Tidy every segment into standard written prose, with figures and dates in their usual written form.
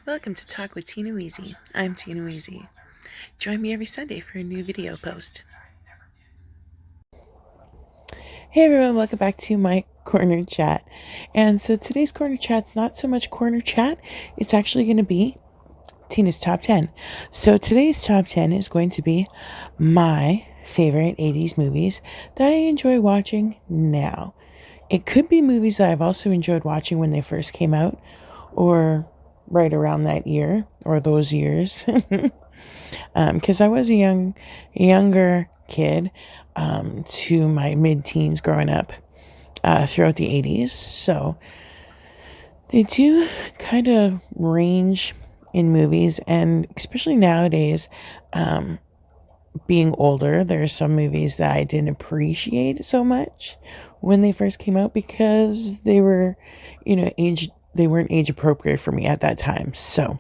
Welcome to Talk with Tina Weezy. I'm Tina Weezy. Join me every Sunday for a new video post. Hey everyone, welcome back to my corner chat. And so today's corner chat's not so much corner chat, it's actually going to be Tina's top 10. So today's top 10 is going to be my favorite 80s movies that I enjoy watching now. It could be movies that I've also enjoyed watching when they first came out, or right around that year or those years, because I was a younger kid to my mid-teens growing up throughout the 80s. So they do kind of range in movies, and especially nowadays, being older, there are some movies that I didn't appreciate so much when they first came out because they were, they weren't age appropriate for me at that time. So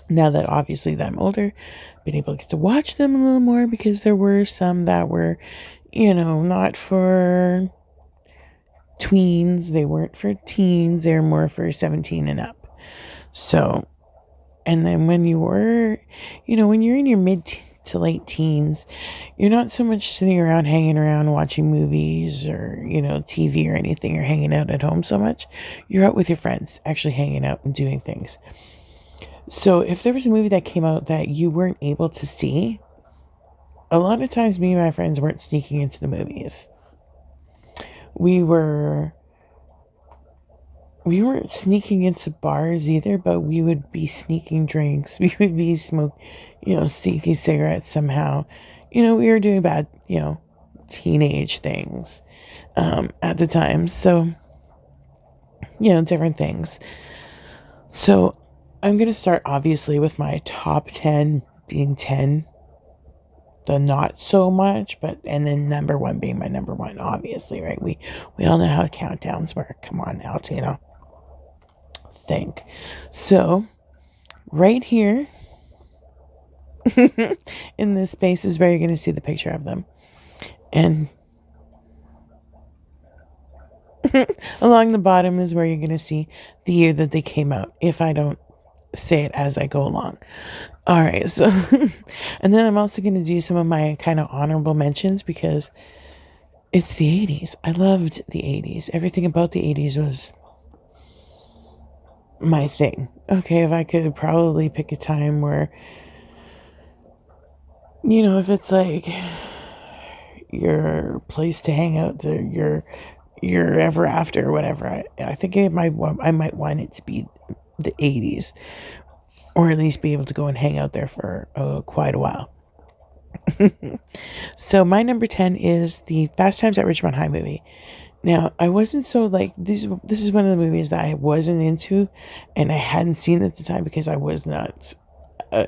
now that obviously that I'm older, I've been able to get to watch them a little more because there were some that were, not for tweens. They weren't for teens. They were more for 17 and up. So, and then when you're in your mid to late teens, you're not so much sitting around, hanging around, watching movies or, TV or anything, or hanging out at home so much. You're out with your friends, actually hanging out and doing things. So if there was a movie that came out that you weren't able to see, a lot of times me and my friends weren't sneaking into the movies. We weren't sneaking into bars either, but we would be sneaking drinks. We would be sneaking cigarettes somehow. We were doing bad, teenage things at the time. So, different things. So I'm going to start obviously with my top 10 being 10, the not so much, and then number 1 being my number 1, obviously, right? We all know how countdowns work. Come on now, Tina. Think. So right here in this space is where you're going to see the picture of them. And along the bottom is where you're going to see the year that they came out, if I don't say it as I go along. All right, so and then I'm also going to do some of my kind of honorable mentions because it's the 80s. I loved the 80s. Everything about the 80s was my thing. Okay, if I could probably pick a time where, if it's like your place to hang out, your ever after or whatever, I think I might want it to be the 80s, or at least be able to go and hang out there for quite a while. So my number 10 is the Fast Times at Richmond High movie. Now, I wasn't so this is one of the movies that I wasn't into, and I hadn't seen at the time because I was not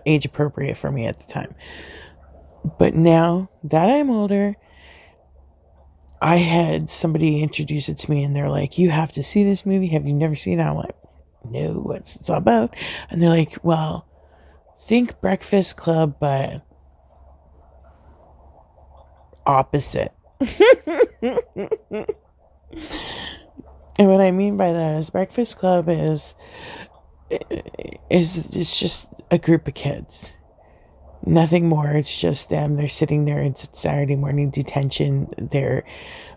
age appropriate for me at the time. But now that I'm older, I had somebody introduce it to me, and they're like, "You have to see this movie. Have you never seen it?" I'm like, "No, what's it all about?" And they're like, "Well, think Breakfast Club, but opposite." And what I mean by that is Breakfast Club is it's just a group of kids. Nothing more. It's just them. They're sitting there. It's Saturday morning detention. They're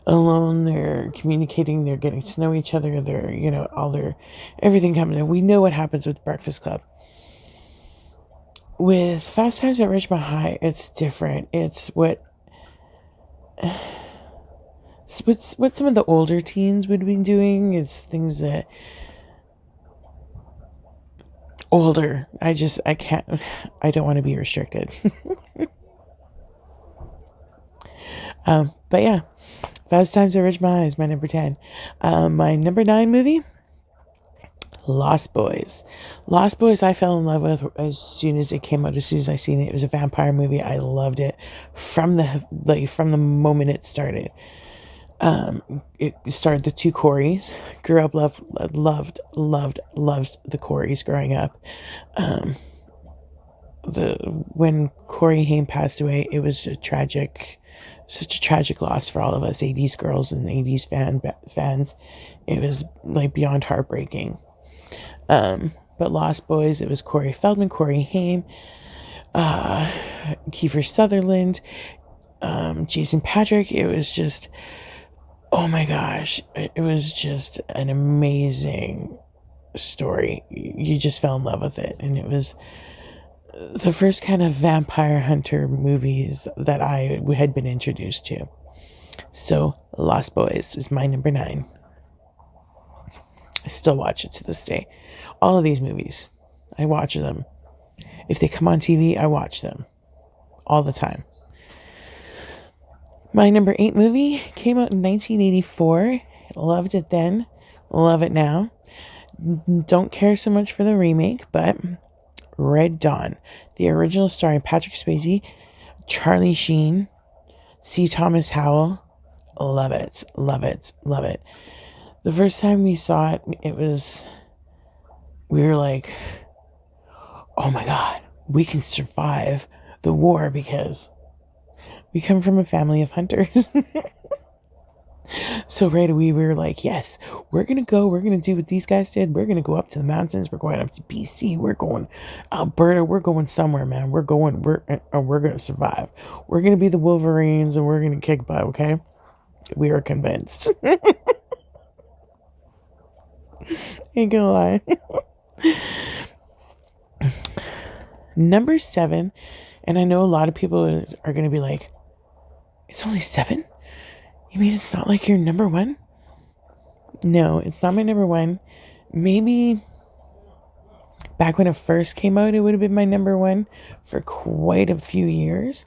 alone. They're communicating. They're getting to know each other. They're, everything comes in. We know what happens with Breakfast Club. With Fast Times at Richmond High, it's different. It's what some of the older teens would be doing. It's things that older. I don't want to be restricted. But yeah, Fast Times at Richmond High is my number 10. My number 9 movie, Lost Boys. Lost Boys I fell in love with as soon as it came out, as soon as I seen it. It was a vampire movie. I loved it from the moment it started. It started the 2 Coreys. Grew up, loved the Coreys growing up. When Corey Haim passed away, it was such a tragic loss for all of us 80s girls and 80s fans. It was beyond heartbreaking. but Lost Boys, it was Corey Feldman, Corey Haim, Kiefer Sutherland, Jason Patrick. It was just, oh my gosh, it was just an amazing story. You just fell in love with it, and it was the first kind of vampire hunter movies that I had been introduced to. So Lost Boys is my number 9. I still watch it to this day. All of these movies, I watch them. If they come on TV, I watch them all the time. My number 8 movie came out in 1984. Loved it then. Love it now. Don't care so much for the remake, but Red Dawn. The original starring Patrick Swayze, Charlie Sheen, C. Thomas Howell. Love it. Love it. Love it. The first time we saw it, we were like, oh my God, we can survive the war because we come from a family of hunters. So right away, we were like, yes, we're going to do what these guys did. We're going to go up to the mountains. We're going up to BC. We're going Alberta. We're going somewhere, man. We're going to survive. We're going to be the Wolverines and we're going to kick butt, okay? We are convinced. Ain't gonna lie. Number 7, and I know a lot of people are going to be like, it's only 7? You mean it's not like your number 1? No, it's not my number 1. Maybe back when it first came out, it would have been my number 1 for quite a few years.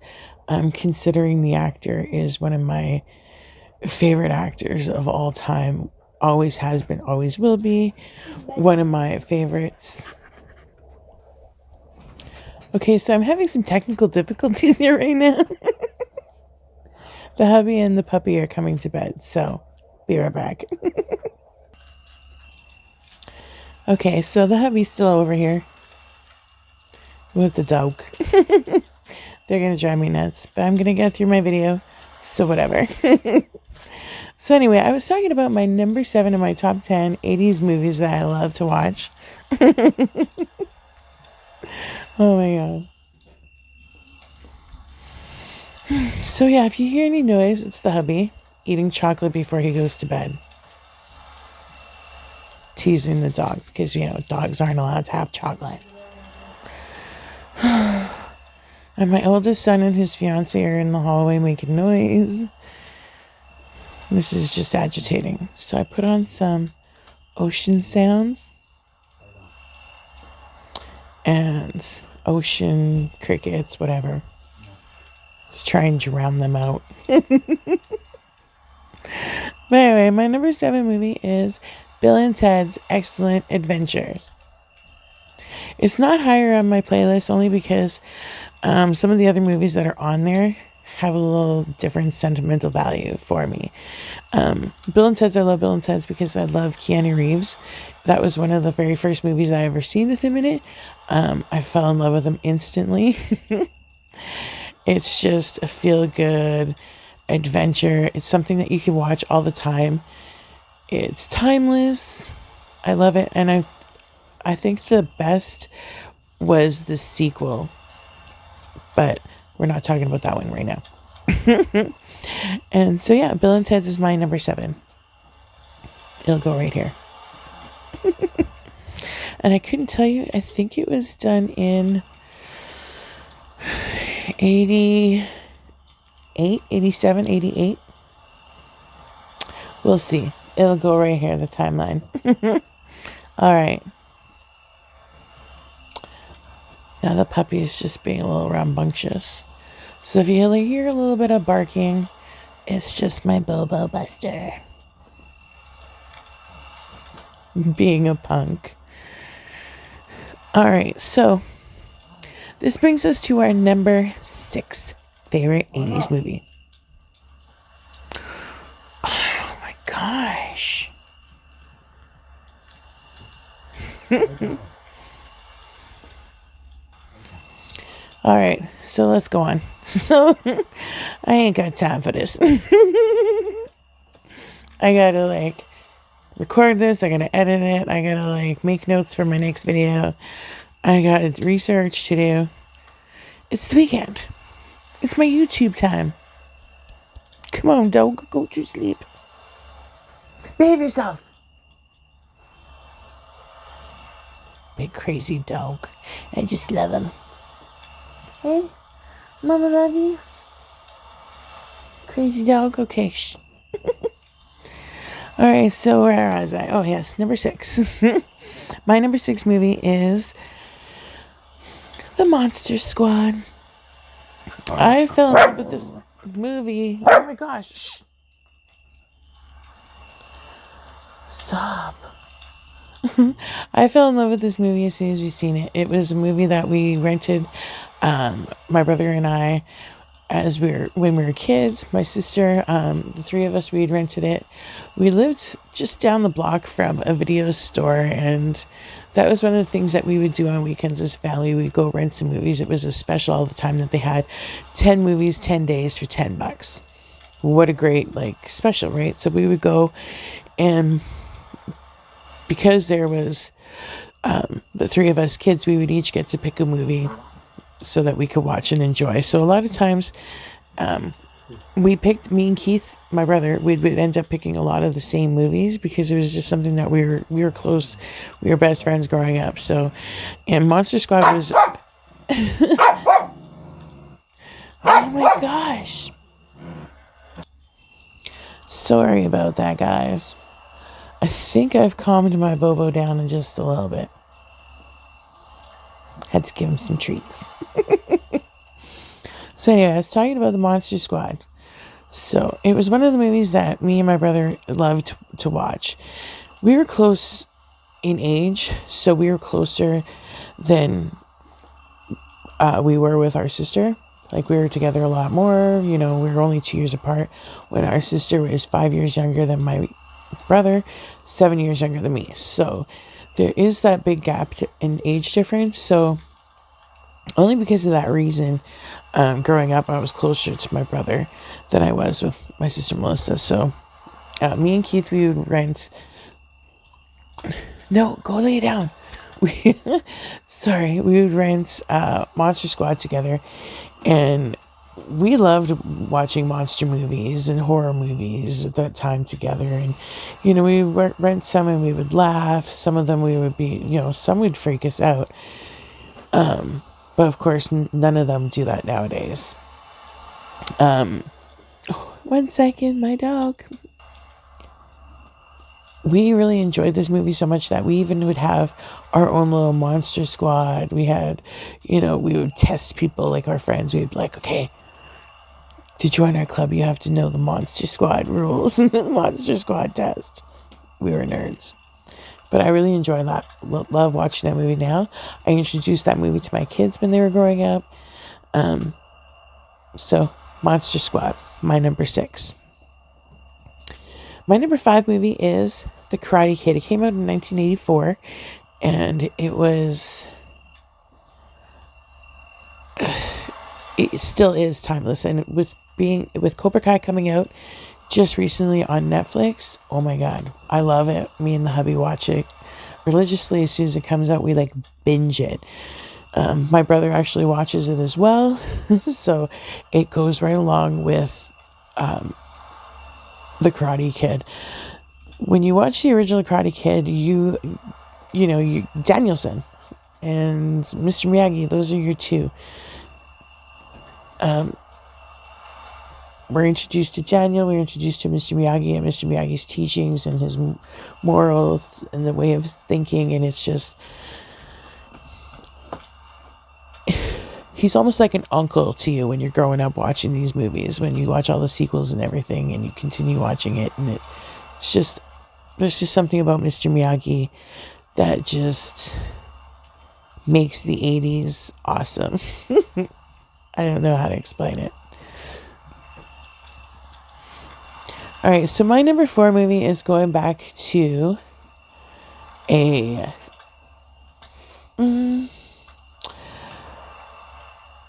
Considering the actor is one of my favorite actors of all time. Always has been, always will be. One of my favorites. Okay, so I'm having some technical difficulties here right now. The hubby and the puppy are coming to bed, so be right back. Okay, so the hubby's still over here with the dog. They're going to drive me nuts, but I'm going to get through my video, so whatever. So anyway, I was talking about my number 7 in my top 10 80s movies that I love to watch. Oh my God. So yeah, if you hear any noise, it's the hubby eating chocolate before he goes to bed. Teasing the dog because, dogs aren't allowed to have chocolate. And my oldest son and his fiance are in the hallway making noise. This is just agitating. So I put on some ocean sounds and ocean crickets, whatever, to try and drown them out. But anyway, my number 7 movie is Bill and Ted's Excellent Adventures. It's not higher on my playlist only because some of the other movies that are on there have a little different sentimental value for me. Bill and Ted's, I love Bill and Ted's because I love Keanu Reeves. That was one of the very first movies I ever seen with him in it. I fell in love with him instantly. It's just a feel-good adventure. It's something that you can watch all the time. It's timeless. I love it. And I think the best was the sequel. But we're not talking about that one right now. And so yeah, Bill and Ted's is my number 7. It'll go right here. And I couldn't tell you, I think it was done in 88, 87, 88. We'll see. It'll go right here, the timeline. All right. Now the puppy is just being a little rambunctious. So if you hear a little bit of barking, it's just my Bobo Buster being a punk. All right, so this brings us to our number 6 favorite 80s movie. Oh my gosh. All right, so let's go on. So I ain't got time for this. I gotta record this. I gotta edit it. I gotta like make notes for my next video. I got research to do. It's the weekend. It's my YouTube time. Come on, dog. Go to sleep. Behave yourself. Big crazy dog. I just love him. Hey, Mama love you. Crazy dog. Okay. Shh. All right. So where was I? Oh yes, number 6. My number 6 movie is The Monster Squad. I fell in love with this movie. Oh my gosh. Shh. Stop. I fell in love with this movie as soon as we seen it. It was a movie that we rented, my brother and I, when we were kids. My sister, the 3 of us, we'd rented it. We lived just down the block from a video store, and that was one of the things that we would do on weekends as a family. We'd go rent some movies. It was a special all the time that they had 10 movies, 10 days for $10. What a great special, right? So we would go, and because there was the 3 of us kids, we would each get to pick a movie so that we could watch and enjoy. So a lot of times we picked, me and Keith, my brother, we would end up picking a lot of the same movies because it was just something that we were close, we were best friends growing up. So, and Monster Squad was oh my gosh, sorry about that, guys. I think I've calmed my Bobo down in just a little bit. Had to give him some treats. So anyway, I was talking about the Monster Squad. So it was one of the movies that me and my brother loved to watch. We were close in age, so we were closer than we were with our sister. Like, we were together a lot more. You know, we were only 2 years apart, when our sister is 5 years younger than my brother, 7 years younger than me. So there is that big gap in age difference. So only because of that reason, growing up, I was closer to my brother than I was with my sister Melissa. So me and Keith, we would rent. No, go lay down. We would rent Monster Squad together, and we loved watching monster movies and horror movies at that time together. And, you know, we would rent some and we would laugh. Some of them we would be, you know, some would freak us out. But of course, none of them do that nowadays. 1 second, my dog. We really enjoyed this movie so much that we even would have our own little Monster Squad. We had, you know, we would test people, like our friends. We'd be like, okay, to join our club, you have to know the Monster Squad rules and the Monster Squad test. We were nerds. But I really enjoy that. Love watching that movie now. I introduced that movie to my kids when they were growing up. So, Monster Squad, my number 6. My number 5 movie is The Karate Kid. It came out in 1984, and it was... it still is timeless. And with Cobra Kai coming out just recently on Netflix, oh my god, I love it. Me and the hubby watch it religiously. As soon as it comes out, we binge it. My brother actually watches it as well. So it goes right along with the Karate Kid. When you watch the original Karate Kid, you know, Danielson and Mr. Miyagi, those are your two. We're introduced to Daniel, we're introduced to Mr. Miyagi and Mr. Miyagi's teachings and his morals and the way of thinking, and it's just, he's almost like an uncle to you when you're growing up watching these movies, when you watch all the sequels and everything and you continue watching it, and it's just, there's just something about Mr. Miyagi that just makes the 80s awesome. I don't know how to explain it. All right, so my number 4 movie is going back to a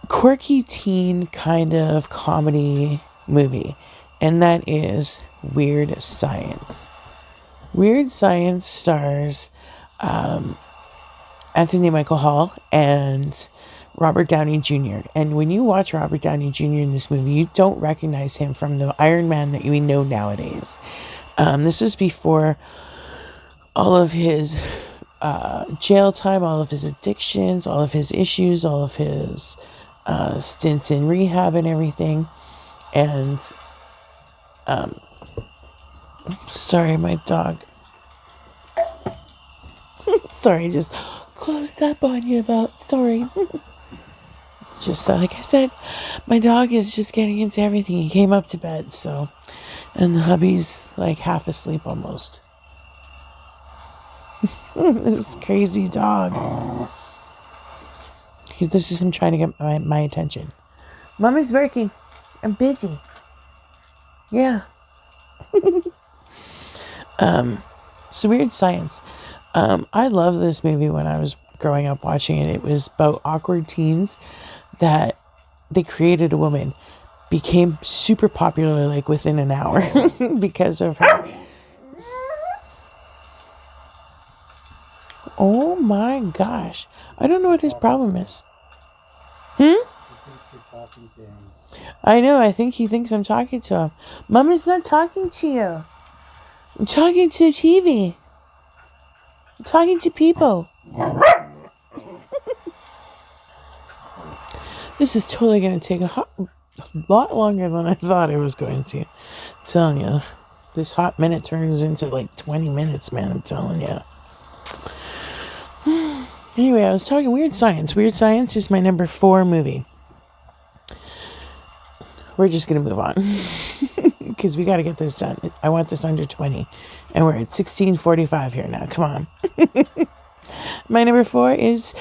quirky teen kind of comedy movie, and that is Weird Science. Weird Science stars Anthony Michael Hall and Robert Downey Jr. And when you watch Robert Downey Jr. in this movie, you don't recognize him from the Iron Man that we know nowadays. This was before all of his jail time, all of his addictions, all of his issues, all of his stints in rehab and everything. And sorry, my dog. Sorry, just close up on you about. Sorry. Just like I said, my dog is just getting into everything. He came up to bed, so. And the hubby's like half asleep almost. This crazy dog. This is him trying to get my attention. Mommy's working. I'm busy. Yeah. So Weird Science. I loved this movie when I was growing up watching it. It was about awkward teens that they created a woman, became super popular like within an hour because of her. Oh my gosh. I don't know what his problem is. I know, I think he thinks I'm talking to him. Mom is not talking to you. I'm talking to TV. I'm talking to people. This is totally going to take a lot longer than I thought it was going to. I'm telling you. This hot minute turns into like 20 minutes, man. I'm telling you. Anyway, I was talking Weird Science. Weird Science is my number 4 movie. We're just going to move on. Because we got to get this done. I want this under 20. And we're at 16:45 here now. Come on. My number 4 is...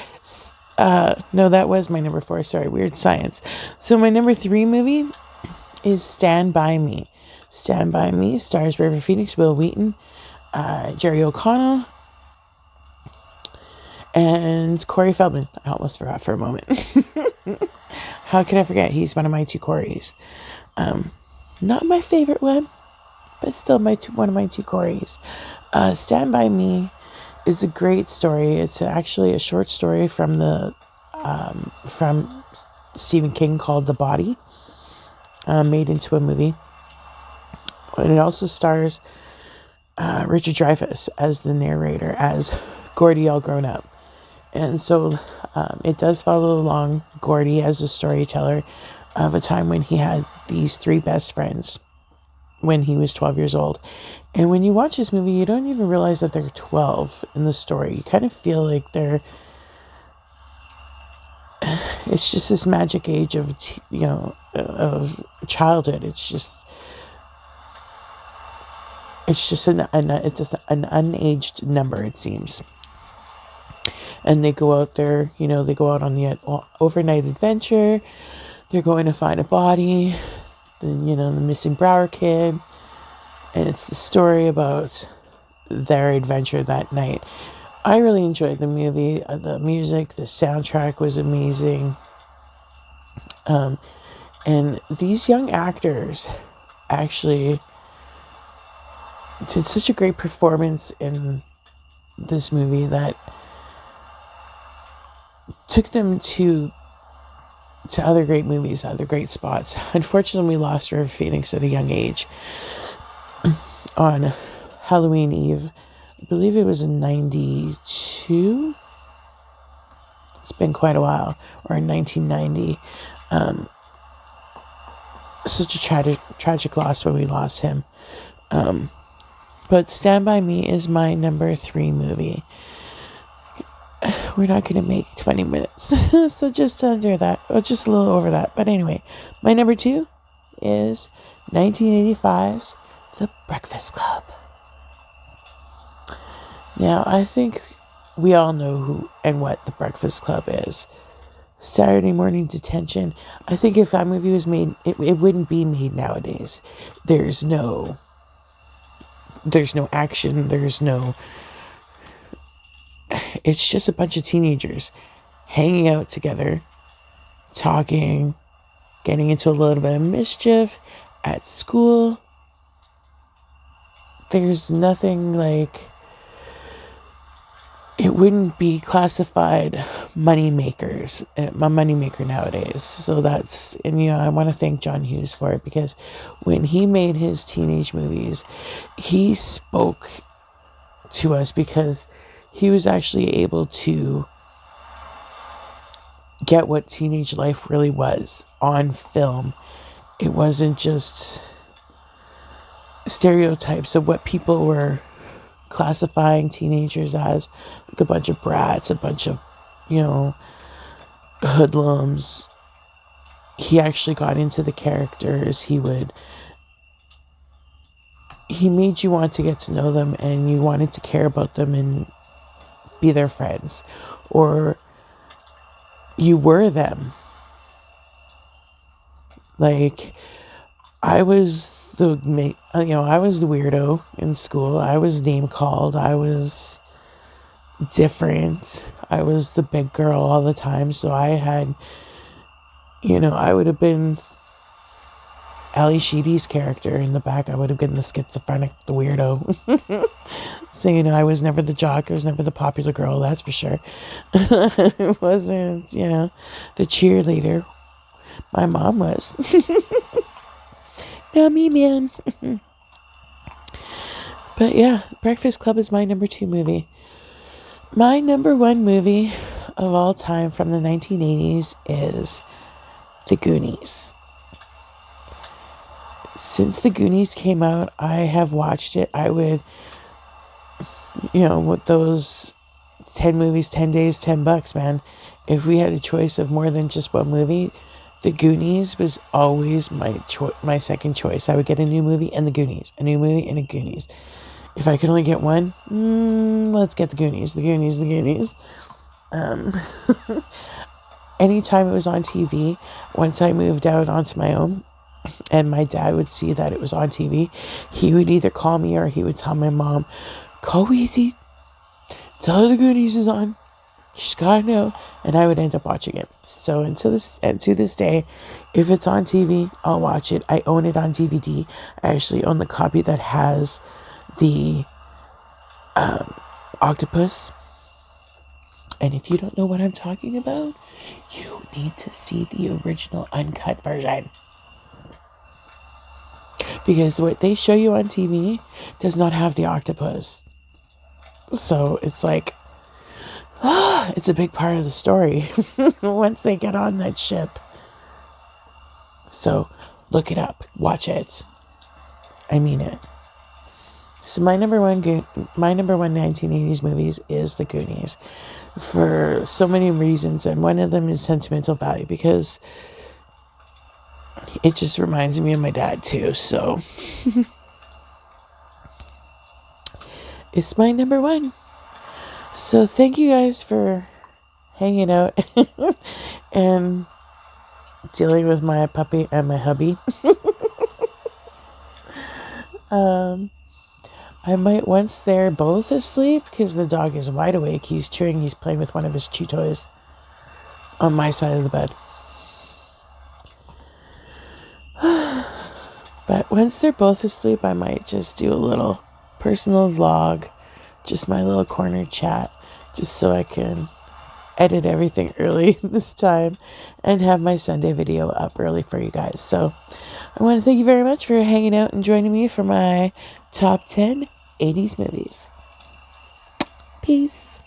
no, that was my number 4. Sorry, Weird Science. So my number 3 movie is Stand By Me. Stand By Me stars River Phoenix, Will Wheaton, Jerry O'Connell, and Corey Feldman. I almost forgot for a moment. How could I forget? He's one of my 2 Coreys. Not my favorite one, but still one of my 2 Coreys. Stand By Me is a great story. It's actually a short story from Stephen King called The Body, made into a movie. And it also stars Richard Dreyfuss as the narrator, as Gordy all grown up. And so it does follow along Gordy as a storyteller of a time when he had these 3 best friends when he was 12 years old. And when you watch this movie, you don't even realize that they're 12 in the story. You kind of feel like it's just this magic age of, of childhood. It's just an unaged number, it seems. And they go out there, they go out on the overnight adventure. They're going to find a body, the missing Brower kid. And it's the story about their adventure that night. I really enjoyed the movie. The music, the soundtrack was amazing. And these young actors actually did such a great performance in this movie that took them to other great movies, other great spots. Unfortunately, we lost River Phoenix at a young age. On Halloween Eve, I believe it was in 92. It's been quite a while. Or in 1990. Such a tragic loss when we lost him. But Stand By Me is my number 3 movie. We're not going to make 20 minutes. So just under that. Or just a little over that. But anyway, my number 2 is 1985's The Breakfast Club. Now, I think we all know who and what The Breakfast Club is. Saturday morning detention. I think if that movie was made, it wouldn't be made nowadays. There's no action. It's just a bunch of teenagers hanging out together, talking, getting into a little bit of mischief at school. there's nothing like, it wouldn't be classified money makers, my money maker nowadays. So that's, and I want to thank John Hughes for it, because when he made his teenage movies, he spoke to us, because he was actually able to get what teenage life really was on film. It wasn't just stereotypes of what people were classifying teenagers as, like a bunch of brats, a bunch of, hoodlums. He actually got into the characters. He made you want to get to know them, and you wanted to care about them and be their friends, or you were them. Like, I was the weirdo in school. I was name called. I was different. I was the big girl all the time. So I had, I would have been Ali Sheedy's character in the back. I would have been the schizophrenic, the weirdo. So, I was never the jock. I was never the popular girl, that's for sure. It wasn't, the cheerleader. My mom was. Not me, man. But yeah, Breakfast Club is my number 2 movie. My number 1 movie of all time from the 1980s is The Goonies. Since The Goonies came out, I have watched it. I would, with those 10 movies, 10 days, $10, man. If we had a choice of more than just one movie, The Goonies was always my second choice. I would get a new movie and The Goonies. A new movie and The Goonies. If I could only get one, let's get The Goonies. The Goonies, The Goonies. Anytime it was on TV, once I moved out onto my own, and my dad would see that it was on TV, he would either call me or he would tell my mom, "Go easy. Tell her The Goonies is on. She's gotta know." And I would end up watching it. So to this day, if it's on TV, I'll watch it. I own it on DVD. I actually own the copy that has the octopus. And if you don't know what I'm talking about, you need to see the original uncut version. Because what they show you on TV does not have the octopus. So it's like, it's a big part of the story once they get on that ship. So look it up. Watch it. I mean it. So my number one 1980s movies is The Goonies, for so many reasons, and one of them is sentimental value, because it just reminds me of my dad too. So it's my number 1. So thank you guys for hanging out and dealing with my puppy and my hubby. I might, once they're both asleep, because the dog is wide awake, he's chewing, he's playing with one of his chew toys on my side of the bed. But once they're both asleep, I might just do a little personal vlog, just my little corner chat, just so I can edit everything early this time and have my Sunday video up early for you guys. So I want to thank you very much for hanging out and joining me for my top 10 80s movies. Peace.